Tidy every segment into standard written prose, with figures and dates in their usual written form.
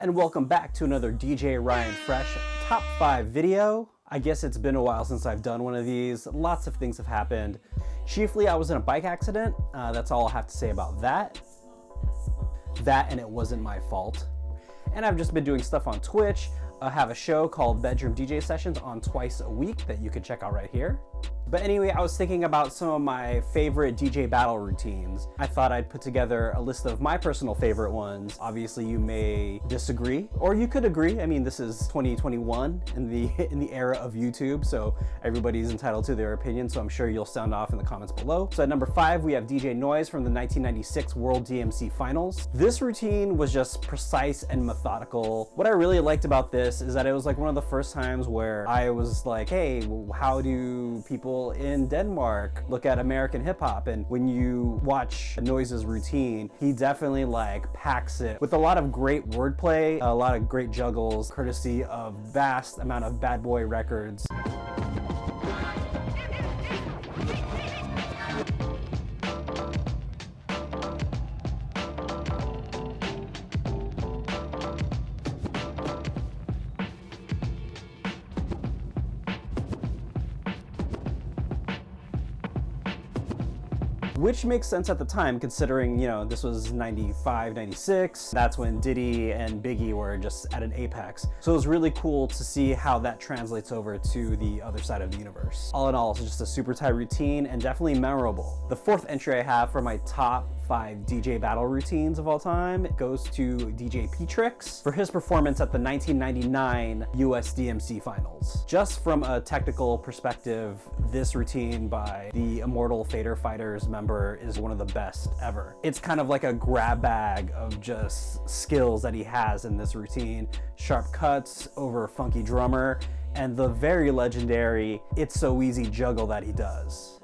And welcome back to another DJ Ryan Fresh Top 5 video. I guess it's been a while since I've done one of these. Lots of things have happened. Chiefly, I was in a bike accident. That's all I have to say about that. And it wasn't my fault. And I've just been doing stuff on Twitch. I have a show called Bedroom DJ Sessions on twice a week that you can check out right here. But anyway, I was thinking about some of my favorite DJ battle routines. I thought I'd put together a list of my personal favorite ones. Obviously, you may disagree, or you could agree. I mean, this is 2021 in the era of YouTube, so everybody's entitled to their opinion, so I'm sure you'll sound off in the comments below. So at number 5, we have DJ Noise from the 1996 World DMC Finals. This routine was just precise and methodical. What I really liked about this is that it was like one of the first times where I was like, hey, how do people in Denmark look at American hip hop? And when you watch Noise's routine, he definitely like packs it with a lot of great wordplay, a lot of great juggles, courtesy of vast amount of bad boy records. Which makes sense at the time, considering, you know, this was 95, 96. That's when Diddy and Biggie were just at an apex. So it was really cool to see how that translates over to the other side of the universe. All in all, it's just a super tight routine and definitely memorable. The fourth entry I have for my top 5 DJ battle routines of all time goes to DJ Petrix for his performance at the 1999 US DMC Finals. Just from a technical perspective, this routine by the Immortal Fader Fighters member is one of the best ever. It's kind of like a grab bag of just skills that he has in this routine. Sharp cuts over a funky drummer, and the very legendary It's So Easy juggle that he does.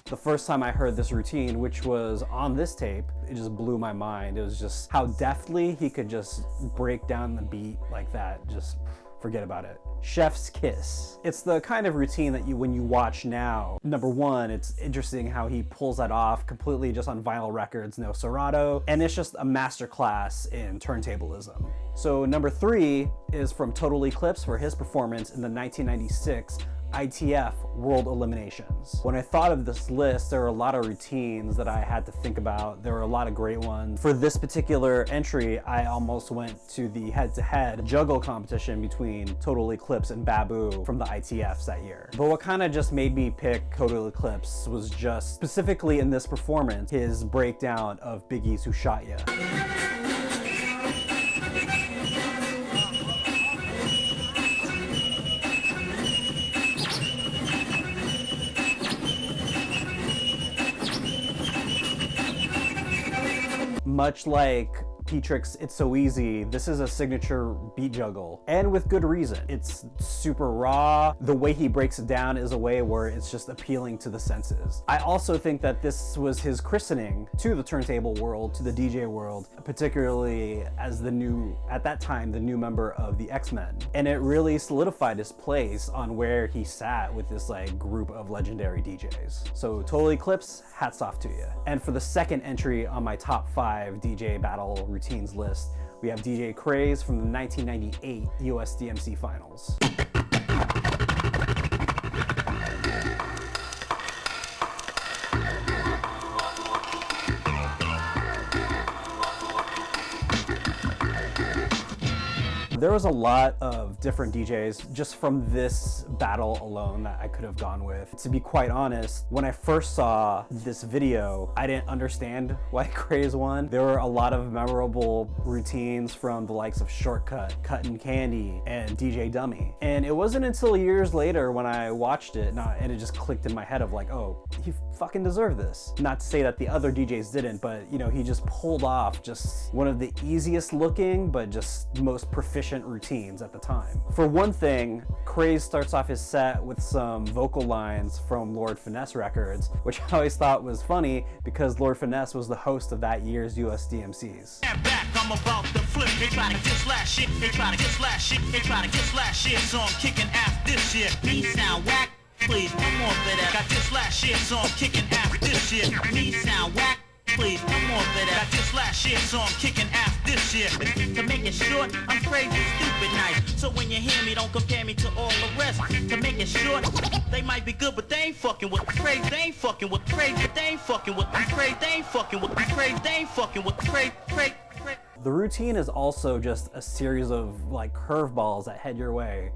The first time I heard this routine, which was on this tape, it just blew my mind. It was just how deftly he could just break down the beat like that. Just forget about it. Chef's Kiss. It's the kind of routine that when you watch now, number one, it's interesting how he pulls that off completely just on vinyl records, no Serato, and it's just a masterclass in turntablism. So number 3 is from Total Eclipse for his performance in the 1996 ITF World Eliminations. When I thought of this list, there were a lot of routines that I had to think about. There were a lot of great ones. For this particular entry, I almost went to the head-to-head juggle competition between Total Eclipse and Babu from the ITFs that year. But what kind of just made me pick Total Eclipse was just, specifically in this performance, his breakdown of Biggie's Who Shot Ya. Much like Petrix, It's So Easy, this is a signature beat juggle, and with good reason. It's super raw. The way he breaks it down is a way where it's just appealing to the senses. I also think that this was his christening to the turntable world, to the DJ world, particularly as at that time, the new member of the X-Men. And it really solidified his place on where he sat with this like group of legendary DJs. So Total Eclipse, hats off to you. And for the second entry on my top 5 DJ battle routines list, we have DJ Craze from the 1998 US DMC Finals. There was a lot of different DJs just from this battle alone that I could have gone with. To be quite honest, when I first saw this video, I didn't understand why Craze won. There were a lot of memorable routines from the likes of Shortcut, Cuttin' Candy, and DJ Dummy. And it wasn't until years later when I watched it and it just clicked in my head of like, oh, he fucking deserved this. Not to say that the other DJs didn't, but you know, he just pulled off just one of the easiest looking, but just most proficient efficient routines at the time. For one thing, Craze starts off his set with some vocal lines from Lord Finesse Records, which I always thought was funny because Lord Finesse was the host of that year's US DMCs. I'm about to flip. They try to get slash shit. They try to get slash shit. They try to get slash shit. So I'm kicking ass this shit. Me sound whack. Please come on for that. Got this slash shit. So I'm kicking ass this shit. Me sound whack. Please come on for that. Got this slash shit. So I'm kicking ass this shit. To make it short, I'm crazy, stupid nice. So when you hear me, don't compare me to all the rest. To make it short, they might be good, but they ain't fucking with Craze. They ain't fucking with Craze. They ain't fucking with Craze. They ain't fucking with Craze. They ain't fucking with Craze. The routine is also just a series of like curveballs that head your way.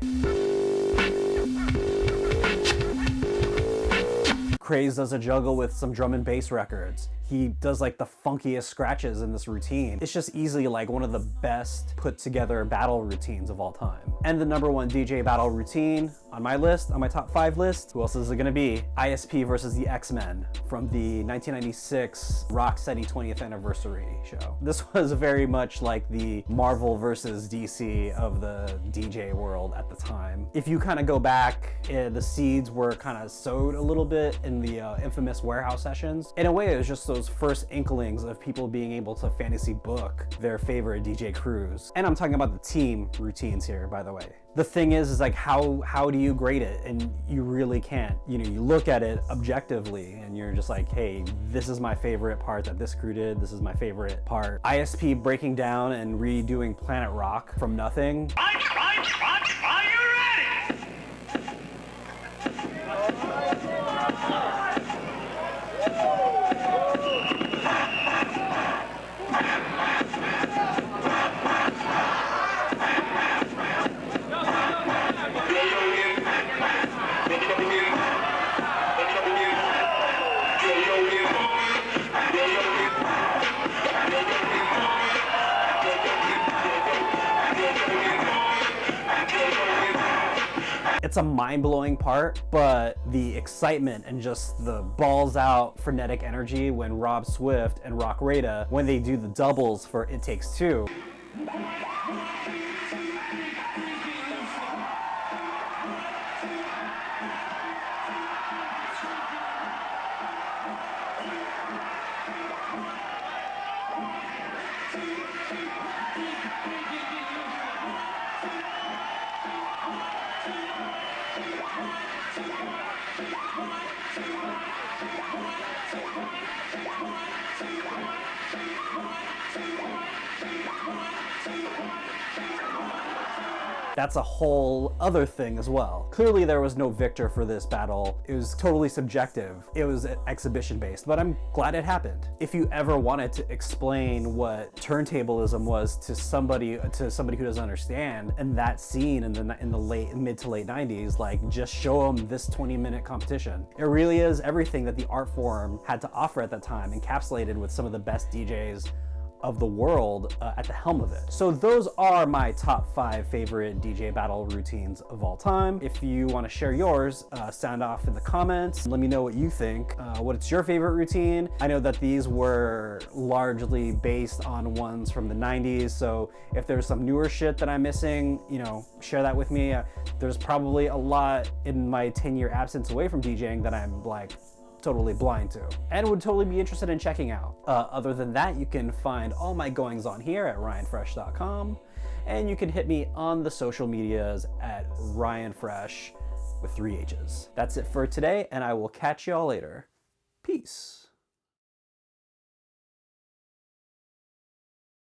Craze does a juggle with some drum and bass records. He does like the funkiest scratches in this routine. It's just easily like one of the best put together battle routines of all time. And the #1 DJ battle routine on my list, on my top 5 list, who else is it gonna be? ISP versus the X-Men from the 1996 Rocksteady 20th anniversary show. This was very much like the Marvel versus DC of the DJ world at the time. If you kind of go back, the seeds were kind of sowed a little bit in the infamous warehouse sessions. In a way, it was just those first inklings of people being able to fantasy book their favorite DJ crews. And I'm talking about the team routines here, by the way. The thing is like how do you grade it? And you really can't. You know, you look at it objectively and you're just like, hey, this is my favorite part that this crew did. This is my favorite part. ISP breaking down and redoing Planet Rock from nothing. Are you ready? It's a mind-blowing part, but the excitement and just the balls out frenetic energy when Rob Swift and Rock Rada, when they do the doubles for It Takes Two. That's a whole other thing as well. Clearly there was no victor for this battle. It was totally subjective. It was exhibition based, but I'm glad it happened. If you ever wanted to explain what turntablism was to somebody who doesn't understand, and that scene in the mid to late 90s, like just show them this 20-minute competition. It really is everything that the art form had to offer at that time, encapsulated with some of the best DJs of the world at the helm of it. So those are my top 5 favorite DJ battle routines of all time. If you want to share yours, sound off in the comments. Let me know what you think. What's your favorite routine? I know that these were largely based on ones from the 90s, so if there's some newer shit that I'm missing, you know, share that with me. There's probably a lot in my 10-year absence away from DJing that I'm like totally blind to and would totally be interested in checking out. Other than that, you can find all my goings on here at ryanfresh.com, and you can hit me on the social medias at ryanfresh with 3 H's. That's it for today, and I will catch y'all later. Peace.